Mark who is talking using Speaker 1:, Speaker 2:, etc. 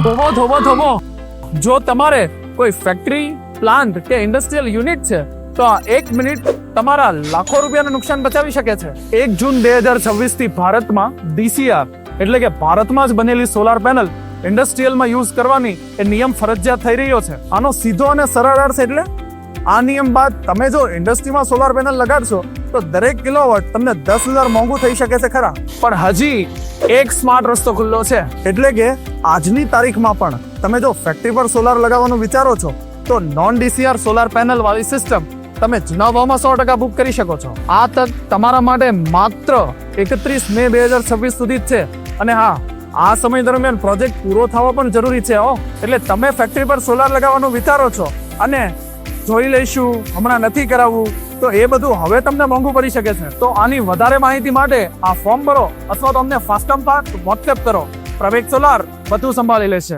Speaker 1: થોભો જો તમારે કોઈ ફેક્ટરી પ્લાન્ટ કે ઇન્ડસ્ટ્રીયલ યુનિટ છે તો આ 1 મિનિટ તમારા લાખો રૂપિયાનું નુકસાન બચાવી શકે છે 1 જૂન 2026 થી ભારતમાં DCR એટલે કે ભારતમાં જ બનેલી સોલાર પેનલ ઇન્ડસ્ટ્રીયલમાં યુઝ કરવાની એ નિયમ ફરજિયાત થઈ રહ્યો છે આનો સીધો અને સરળ અર્થ એટલે આ નિયમ બાદ તમે જો ઇન્ડસ્ટ્રીમાં સોલાર પેનલ લગાડશો તો દરેક કિલોવોટ તમને 10,000 મોંઘું થઈ શકે છે ખરા પણ હજી એક સ્માર્ટ રસ્તો ખુલ્લો છે એટલે કે આજની તારીખમાં પણ તમે જો ફેક્ટરી પર સોલાર લગાવવાનું વિચારો છો તો નોન DCR સોલાર પેનલ વાળી સિસ્ટમ તમે જૂના ભાવમાં 100% બુક કરી શકો છો આ તક તમારા માટે માત્ર 31 મે 2026 સુધી જ છે અને હા આ સમય દરમિયાન પ્રોજેક્ટ પૂરો થવો પણ જરૂરી છે એટલે તમે ફેક્ટરી પર સોલાર લગાવવાનું વિચારો છો અને જોઈ લઈશું હમણાં નથી કરાવવું તો એ બધું હવે તમને મોંઘું પડી શકે છે તો આની વધારે માહિતી માટે આ ફોર્મ ભરો અથવા તો અમને ફાસ્ટમ પર WhatsApp કરો પ્રવેગ સોલાર બધું સંભાળી લેશે